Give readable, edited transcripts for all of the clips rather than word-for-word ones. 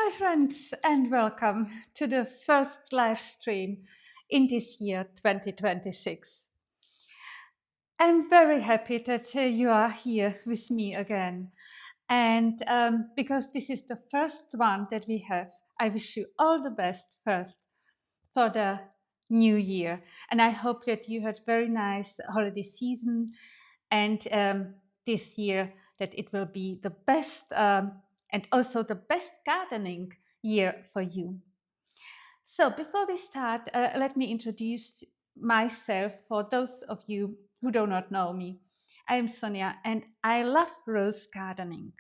my friends, and welcome to the first live stream in this year 2026. I'm very happy that you are here with me again. And because this is the first one that we have, I wish you all the best first for the new year. And I hope that you had very nice holiday season and this year that it will be the best and also the best gardening year for you. So before we start, let me introduce myself for those of you who do not know me. I am Sonia and I love rose gardening.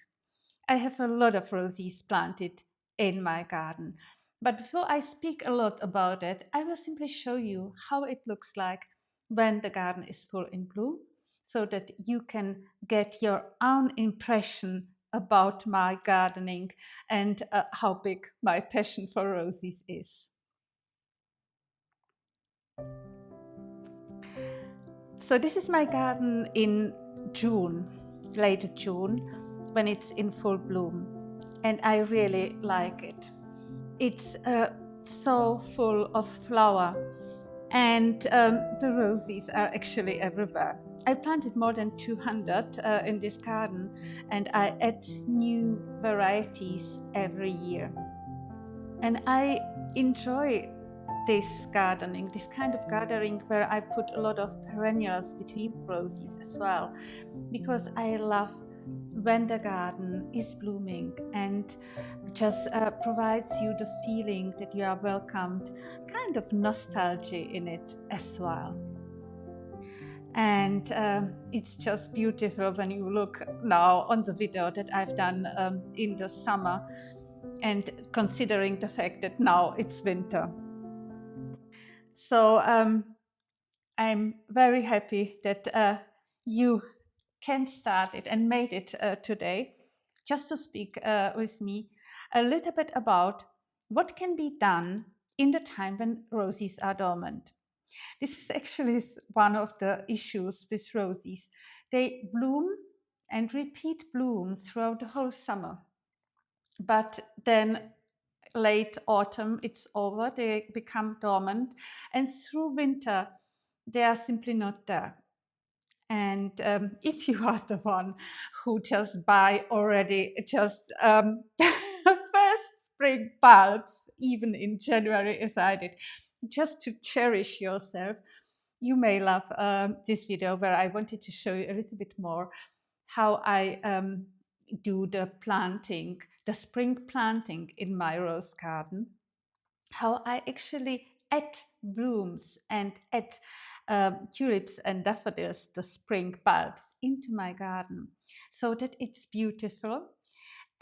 I have a lot of roses planted in my garden. But before I speak a lot about it, I will simply show you how it looks like when the garden is full in bloom so that you can get your own impression about my gardening and how big my passion for roses is. So this is my garden in June, late June, when it's in full bloom. And I really like it. It's so full of flower and the roses are actually everywhere. I planted more than 200 in this garden and I add new varieties every year. And I enjoy this gardening, this kind of gardening where I put a lot of perennials between roses as well, because I love when the garden is blooming and just provides you the feeling that you are welcomed, kind of nostalgia in it as well. And it's just beautiful when you look now on the video that I've done in the summer and considering the fact that now it's winter. So I'm very happy that you can start it and made it today, just to speak with me a little bit about what can be done in the time when roses are dormant. This is actually one of the issues with roses. They bloom and repeat bloom throughout the whole summer. But then late autumn, it's over, they become dormant, and through winter, they are simply not there. And if you are the one who just buy already just first spring bulbs, even in January as I did, just to cherish yourself, you may love this video where I wanted to show you a little bit more how I do the planting, the spring planting in my rose garden, how I actually add blooms and add tulips and daffodils, the spring bulbs, into my garden so that it's beautiful.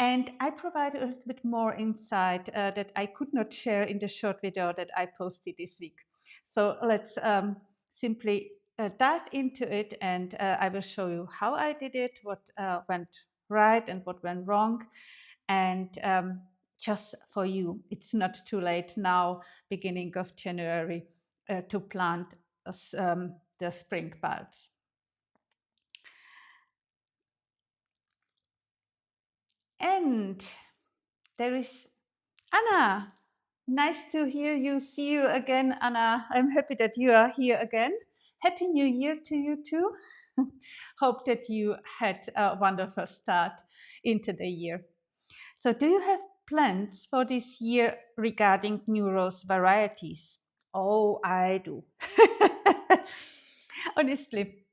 And I provide a little bit more insight that I could not share in the short video that I posted this week. So let's simply dive into it and I will show you how I did it, what went right and what went wrong. And just for you, it's not too late now, beginning of January, to plant the spring bulbs. And there is Anna. Nice to hear you, see you again, Anna. I'm happy that you are here again. Happy New Year to you too. Hope that you had a wonderful start into the year. So, do you have plans for this year regarding new rose varieties? Oh, I do. Honestly,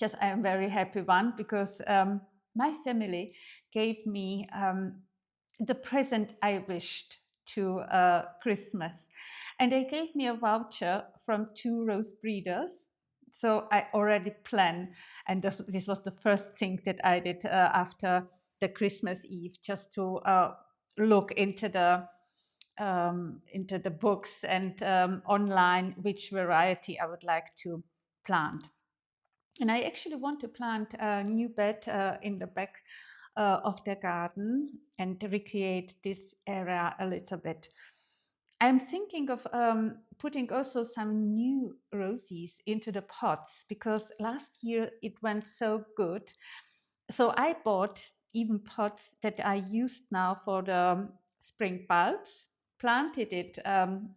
just I am very happy one because my family gave me the present I wished to Christmas. And they gave me a voucher from two rose breeders. So I already plan, and this was the first thing that I did after the Christmas Eve, just to look into the books and online which variety I would like to plant. And I actually want to plant a new bed in the back of the garden and recreate this area a little bit. I'm thinking of putting also some new roses into the pots because last year it went so good. So I bought even pots that I used now for the spring bulbs, planted it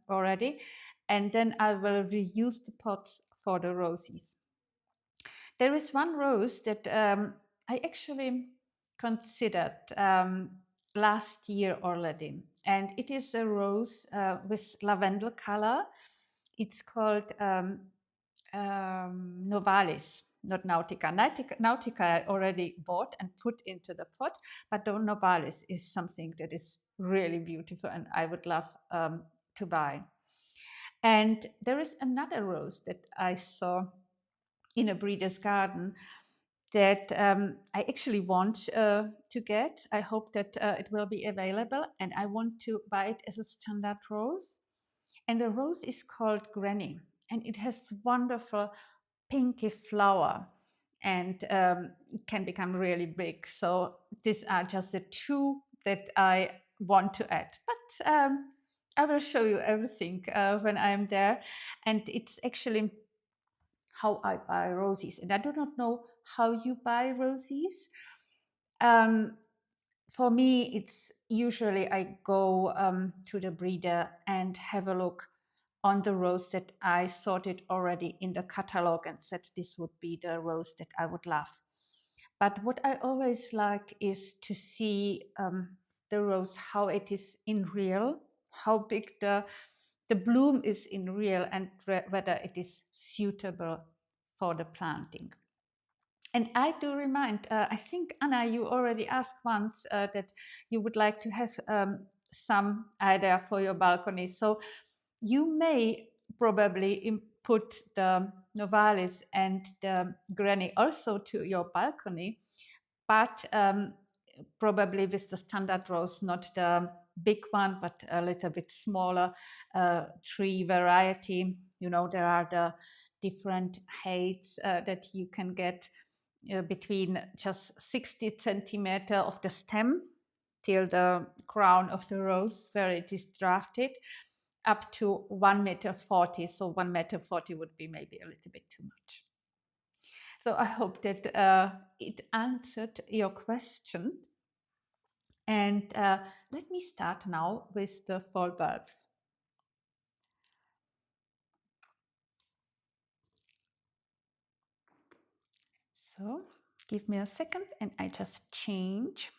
already, and then I will reuse the pots for the roses. There is one rose that I actually considered last year already, and it is a rose with lavender color. It's called Novalis, not Nautica. Nautica I already bought and put into the pot, but the Novalis is something that is really beautiful and I would love to buy. And there is another rose that I saw in a breeder's garden that I actually want to get. I hope that it will be available, and I want to buy it as a standard rose. And the rose is called Granny, and it has wonderful pinky flower and can become really big. So these are just the two that I want to add. But I will show you everything when I'm there. And it's actually how I buy roses. And I do not know how you buy roses. Um, for me, it's usually I go to the breeder and have a look on the rose that I sorted already in the catalog and said this would be the rose that I would love. But what I always like is to see the rose, how it is in real, how big the bloom is in real, and whether it is suitable for the planting. And I do remind, I think, Anna, you already asked once that you would like to have some idea for your balcony. So you may probably put the Novalis and the Granny also to your balcony, but probably with the standard rose, not the big one, but a little bit smaller tree variety. You know, there are the different heights that you can get between just 60 centimeter of the stem till the crown of the rose where it is drafted, up to 1 meter 40. So 1 meter 40 would be maybe a little bit too much. So I hope that it answered your question. And let me start now with the fall bulbs. So give me a second and I just change.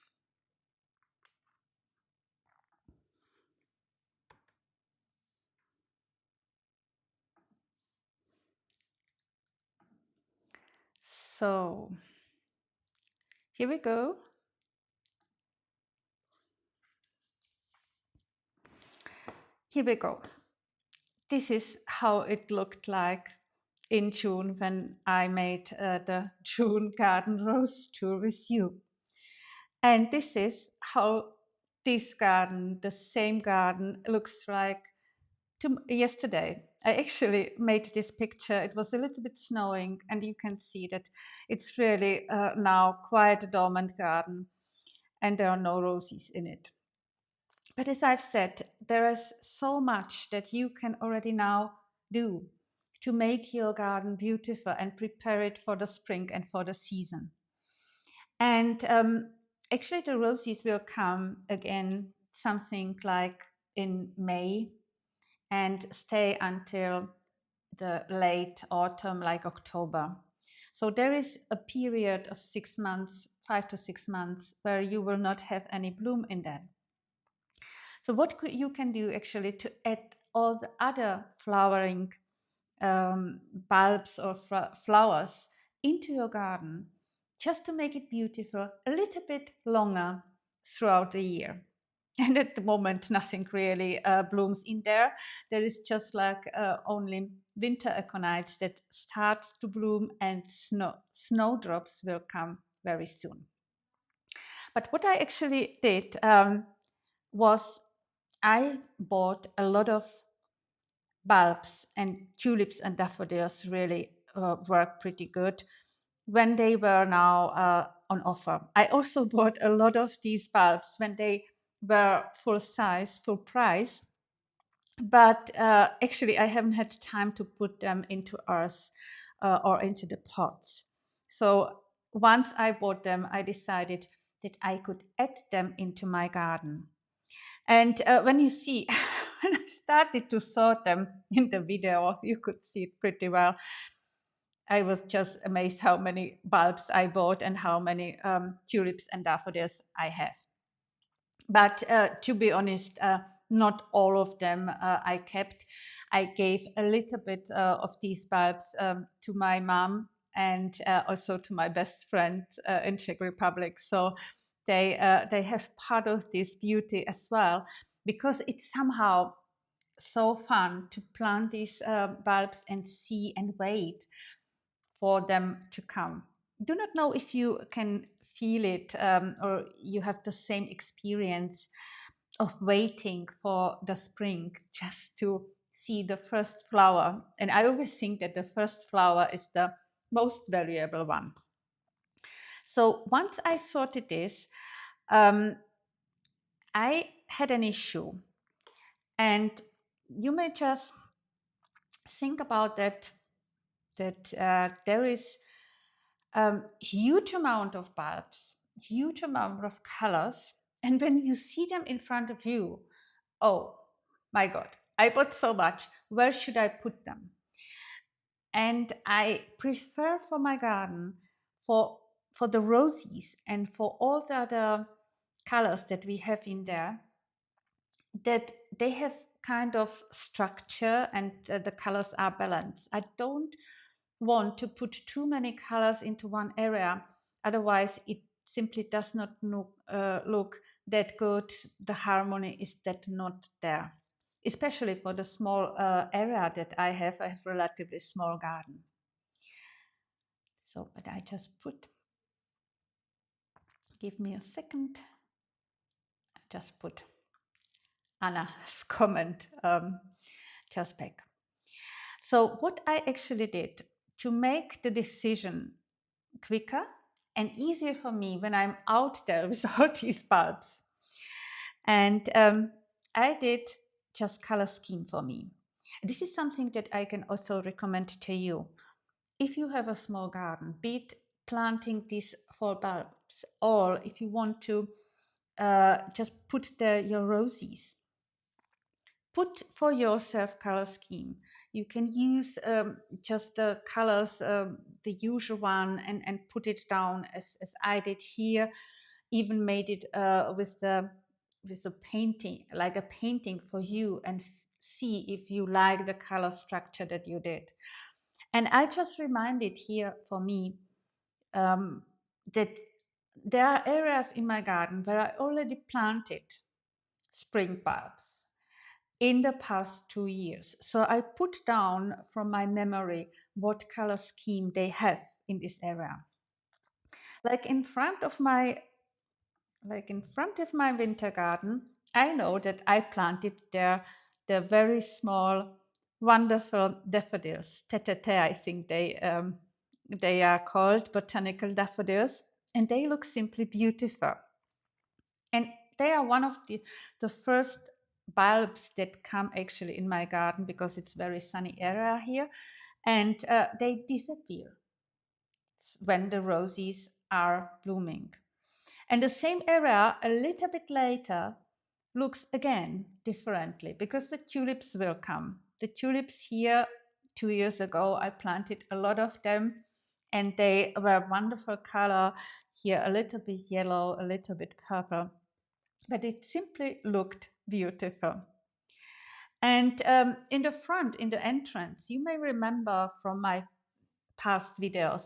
So here we go. Here we go. This is how it looked like in June when I made the June garden rose tour with you. And this is how this garden, the same garden, looks like yesterday. I actually made this picture. It was a little bit snowing, and you can see that it's really now quite a dormant garden, and there are no roses in it. But as I've said, there is so much that you can already now do to make your garden beautiful and prepare it for the spring and for the season. And actually, the roses will come again, something like in May, and stay until the late autumn, like October. So there is a period of 6 months, 5 to 6 months, where you will not have any bloom in that. So what you can do actually to add all the other flowering bulbs or flowers into your garden, just to make it beautiful a little bit longer throughout the year. And at the moment, nothing really blooms in there. There is just like only winter aconites that starts to bloom, and snowdrops will come very soon. But what I actually did was I bought a lot of bulbs, and tulips and daffodils really work pretty good when they were now on offer. I also bought a lot of these bulbs when they were full size, full price, but actually I haven't had time to put them into earth or into the pots. So once I bought them, I decided that I could add them into my garden. And when you see, when I started to sort them in the video, you could see it pretty well. I was just amazed how many bulbs I bought and how many tulips and daffodils I have. But to be honest, not all of them I kept. I gave a little bit of these bulbs to my mom and also to my best friend in Czech Republic. So they have part of this beauty as well, because it's somehow so fun to plant these bulbs and see and wait for them to come. Do not know if you can feel it or you have the same experience of waiting for the spring just to see the first flower. And I always think that the first flower is the most valuable one. So once I sorted this, I had an issue. And you may just think about that there is huge amount of bulbs, huge amount of colors. And when you see them in front of you, oh my God, I bought so much. Where should I put them? And I prefer for my garden, for the roses and for all the other colors that we have in there, that they have kind of structure and the colors are balanced. I don't want to put too many colors into one area, otherwise it simply does not look that good. The harmony is that not there, especially for the small area that I have. I have relatively small garden. So, but I just give me a second, I just put Anna's comment just back. So what I actually did to make the decision quicker and easier for me when I'm out there with all these bulbs, and I did just color scheme for me. This is something that I can also recommend to you. If you have a small garden, be it planting these 4 bulbs, or if you want to just put your roses, put for yourself color scheme. You can use just the colors, the usual one, and put it down as I did here. Even made it with the painting, like a painting for you, and see if you like the color structure that you did. And I just reminded here for me that there are areas in my garden where I already planted spring bulbs in the past 2 years. So I put down from my memory what color scheme they have in this area. Like in front of my winter garden, I know that I planted there the very small, wonderful daffodils. Tete, I think they are called botanical daffodils, and they look simply beautiful. And they are one of the first bulbs that come actually in my garden, because it's very sunny area here, and they disappear when the roses are blooming. And the same area a little bit later looks again differently, because the tulips will come. The tulips here 2 years ago, I planted a lot of them, and they were wonderful color. Here a little bit yellow, a little bit purple, but it simply looked beautiful. And in the front, in the entrance, you may remember from my past videos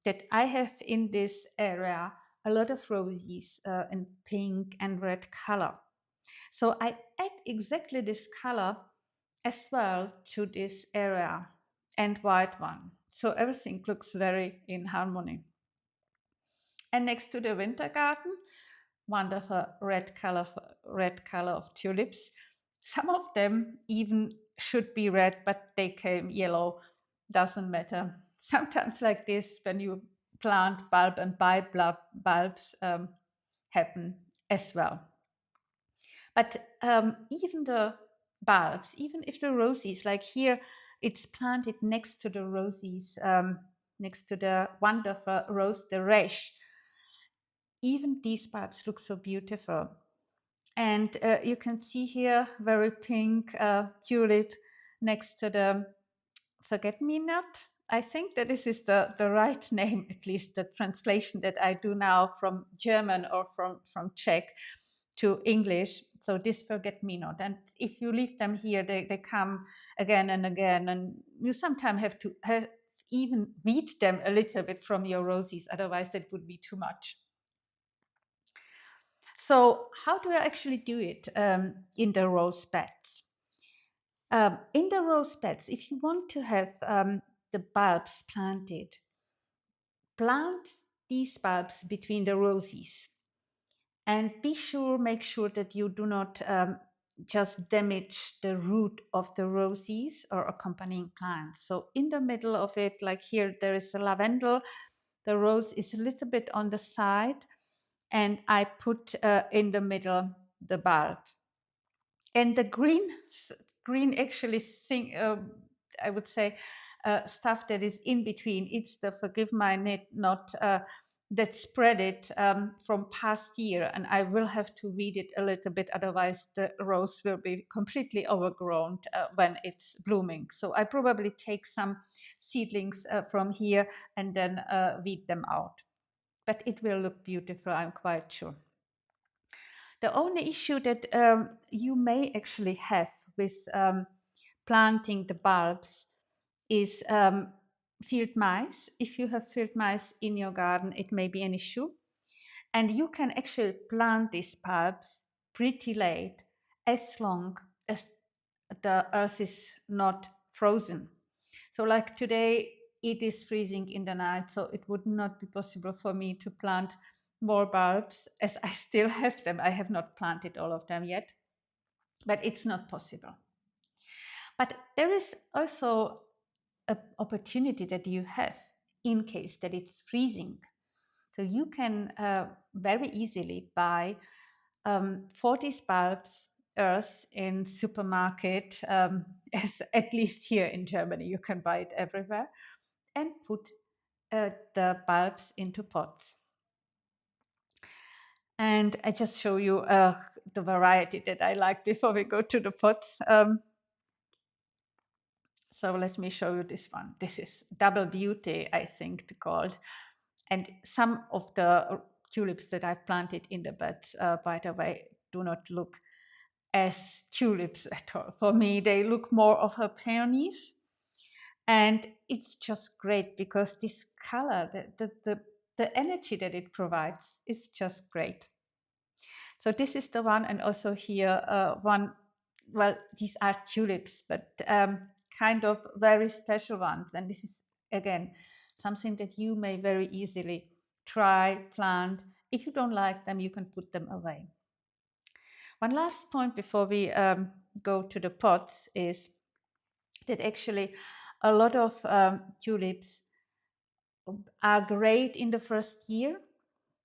that I have in this area a lot of roses in pink and red color. So I add exactly this color as well to this area, and white one. So everything looks very in harmony. And next to the winter garden, wonderful red color of tulips. Some of them even should be red, but they came yellow. Doesn't matter. Sometimes like this, when you plant bulb and buy bulbs, happen as well. But even the bulbs, even if the roses, like here, it's planted next to the roses, next to the wonderful rose de Reche. Even these bulbs look so beautiful. And you can see here very pink tulip next to the forget-me-not. I think that this is the right name, at least the translation that I do now from German or from Czech to English. So this forget-me-not. And if you leave them here, they come again and again. And you sometimes have to even weed them a little bit from your roses, otherwise that would be too much. So how do I actually do it in the rose beds? In the rose beds, if you want to have the bulbs planted, plant these bulbs between the roses and make sure that you do not just damage the root of the roses or accompanying plants. So in the middle of it, like here, there is a lavender. The rose is a little bit on the side, and I put in the middle the bulb. And the green actually I would say stuff that is in between. It's the forgive my not that spread it from past year, and I will have to weed it a little bit, otherwise the rose will be completely overgrown when it's blooming. So I probably take some seedlings from here and then weed them out. But it will look beautiful, I'm quite sure. The only issue that you may actually have with planting the bulbs is field mice. If you have field mice in your garden, it may be an issue. And you can actually plant these bulbs pretty late, as long as the earth is not frozen. So like today, it is freezing in the night, so it would not be possible for me to plant more bulbs, as I still have them. I have not planted all of them yet, but it's not possible. But there is also an opportunity that you have in case that it's freezing. So you can very easily buy 40 bulbs earth in supermarket, as at least here in Germany, you can buy it everywhere, and put the bulbs into pots. And I just show you the variety that I like before we go to the pots. So let me show you this one. This is Double Beauty, I think called. And some of the tulips that I've planted in the beds, by the way, do not look as tulips at all. For me, they look more of a peonies. And it's just great because this color, the energy that it provides is just great. So this is the one, and also here one, well, these are tulips, but kind of very special ones. And this is, again, something that you may very easily try, plant. If you don't like them, you can put them away. One last point before we go to the pots is that actually a lot of tulips are great in the first year,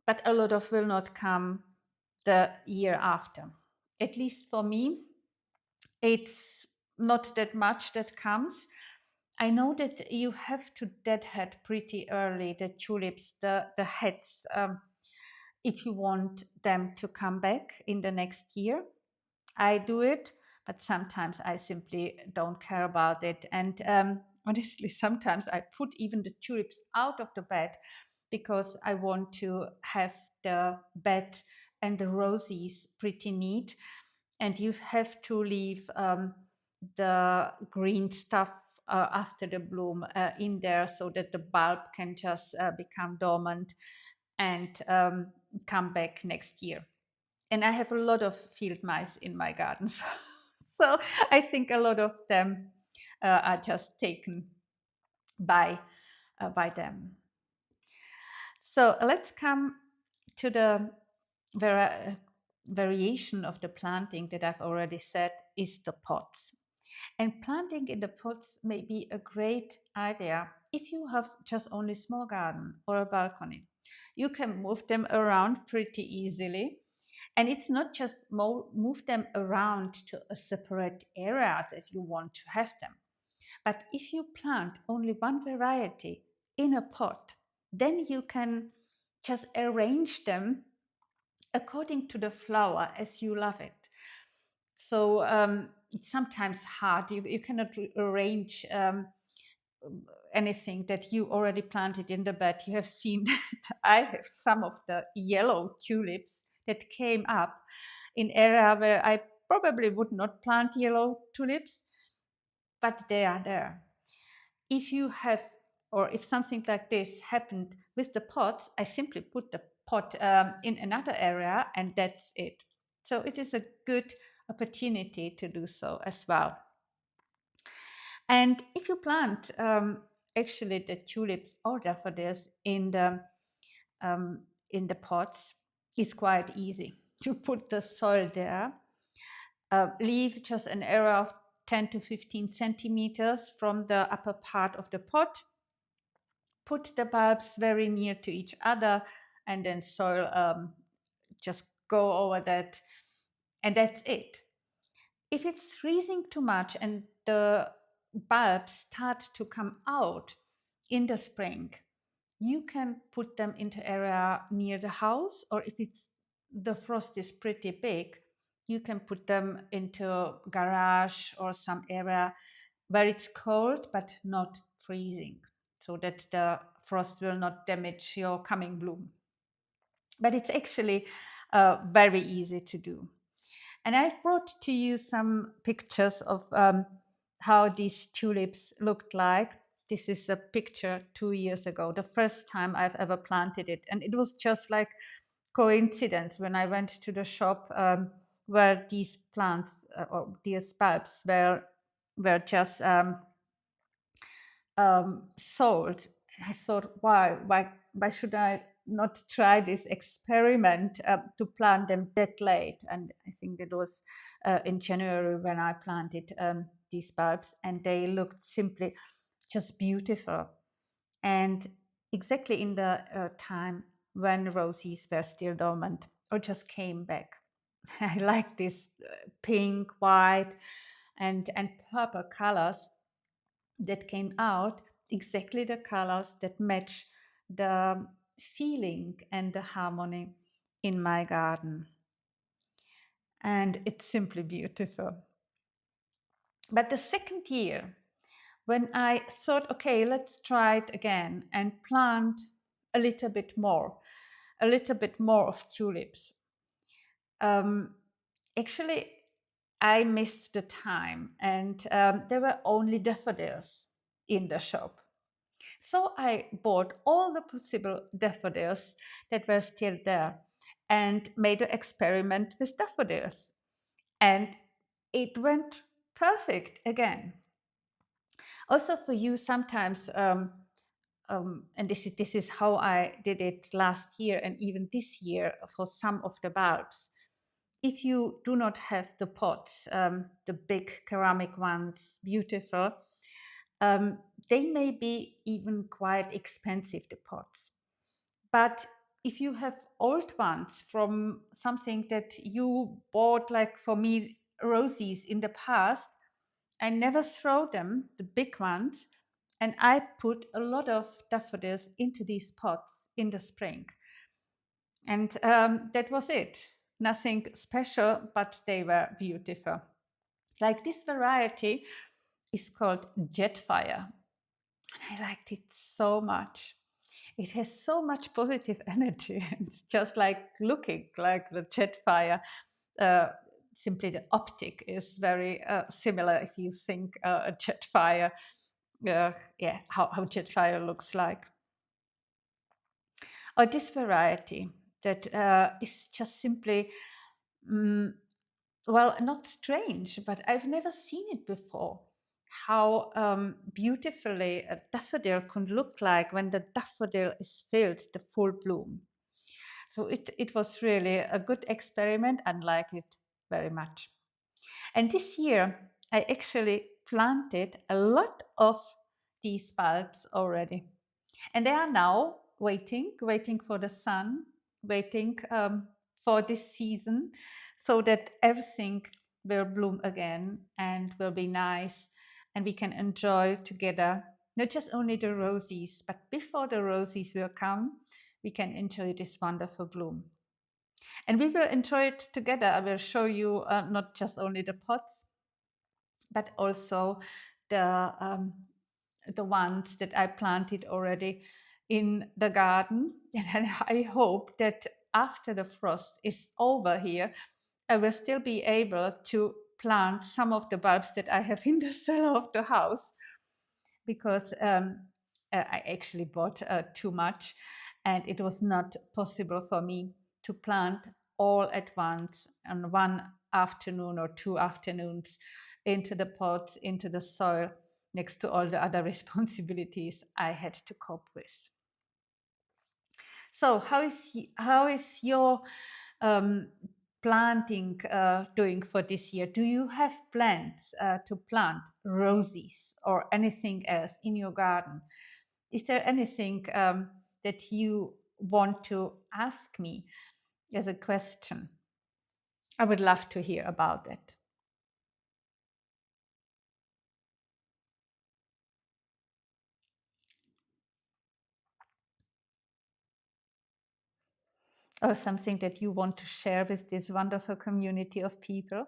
but a lot of will not come the year after. At least for me, it's not that much that comes. I know that you have to deadhead pretty early the tulips, the heads, if you want them to come back in the next year. I do it, but sometimes I simply don't care about it. And honestly, sometimes I put even the tulips out of the bed because I want to have the bed and the roses pretty neat. And you have to leave the green stuff after the bloom in there so that the bulb can just become dormant and come back next year. And I have a lot of field mice in my garden, so I think a lot of them are just taken by them. So let's come to the variation of the planting that I've already said is the pots. And planting in the pots may be a great idea if you have just only small garden or a balcony. You can move them around pretty easily. And it's not just move them around to a separate area that you want to have them. But if you plant only one variety in a pot, then you can just arrange them according to the flower as you love it. So it's sometimes hard. You cannot arrange anything that you already planted in the bed. You have seen that I have some of the yellow tulips that came up in area where I probably would not plant yellow tulips, but they are there. If you have, or if something like this happened with the pots, I simply put the pot in another area and that's it. So it is a good opportunity to do so as well. And if you plant actually the tulips or daffodils in the pots, it's quite easy to put the soil there. Leave just an area of 10 to 15 centimeters from the upper part of the pot. Put the bulbs very near to each other, and then soil just go over that, and that's it. If it's freezing too much and the bulbs start to come out in the spring, you can put them into area near the house, or if it's the frost is pretty big, you can put them into garage or some area where it's cold but not freezing, so that the frost will not damage your coming bloom. But it's actually very easy to do. And I've brought to you some pictures of how these tulips looked like. This is a picture 2 years ago, the first time I've ever planted it. And it was just like coincidence when I went to the shop where these plants or these bulbs were just sold. I thought, why should I not try this experiment to plant them that late? And I think that was in January when I planted these bulbs, and they looked simply just beautiful. And exactly in the time when roses were still dormant or just came back. I like this pink, white, and purple colors that came out, exactly the colors that match the feeling and the harmony in my garden. And it's simply beautiful. But the second year, when I thought, okay, let's try it again and plant a little bit more of tulips. Actually, I missed the time, and there were only daffodils in the shop. So I bought all the possible daffodils that were still there and made an experiment with daffodils. And it went perfect again. Also, for you, sometimes, and this is how I did it last year and even this year for some of the bulbs. If you do not have the pots, the big ceramic ones, beautiful, they may be even quite expensive, the pots. But if you have old ones from something that you bought, like for me, roses in the past, I never throw them, the big ones, and I put a lot of daffodils into these pots in the spring. And that was it. Nothing special, but they were beautiful. Like this variety is called Jetfire. And I liked it so much. It has so much positive energy. It's just like looking like the Jetfire. Uh, Simply the optic is very similar if you think a Jetfire, how Jetfire looks like. Or this variety that is just simply, well, not strange, but I've never seen it before. How beautifully a daffodil could look like when the daffodil is filled the full bloom. So it was really a good experiment and like it very much. And this year, I actually planted a lot of these bulbs already. And they are now waiting for the sun, waiting for this season so that everything will bloom again and will be nice and we can enjoy together not just only the roses, but before the roses will come, we can enjoy this wonderful bloom. And we will enjoy it together. I will show you not just only the pots, but also the the ones that I planted already in the garden. And I hope that after the frost is over here, I will still be able to plant some of the bulbs that I have in the cellar of the house, because I actually bought too much, and it was not possible for me to plant all at once on one afternoon or 2 afternoons into the pots, into the soil, next to all the other responsibilities I had to cope with. So, how is your um, planting doing for this year? Do you have plans to plant roses or anything else in your garden? Is there anything that you want to ask me as a question? I would love to hear about it. Or something that you want to share with this wonderful community of people.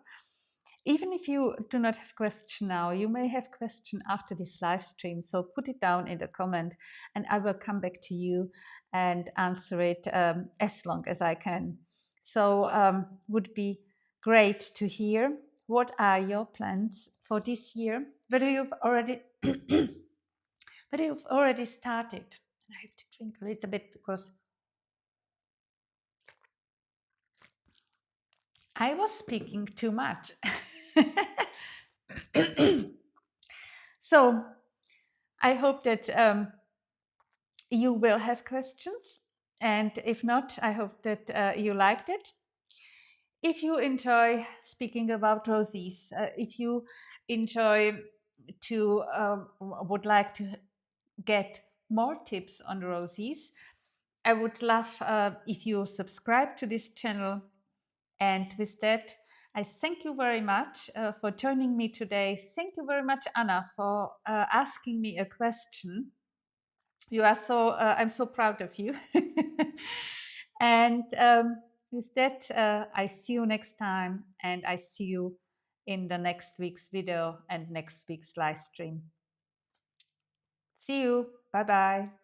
Even if you do not have question now, you may have question after this live stream. So put it down in the comment, and I will come back to you and answer it as long as I can. So would be great to hear what are your plans for this year. Whether you've already whether you've already started. I have to drink a little bit because I was speaking too much. So I hope that you will have questions. And if not, I hope that you liked it. If you enjoy speaking about roses, if you enjoy to would like to get more tips on roses, I would love if you subscribe to this channel. And with that, I thank you very much for joining me today. Thank you very much, Anna, for asking me a question. You are so, I'm so proud of you. And with that, I see you next time, and I see you in the next week's video and next week's live stream. See you. Bye bye.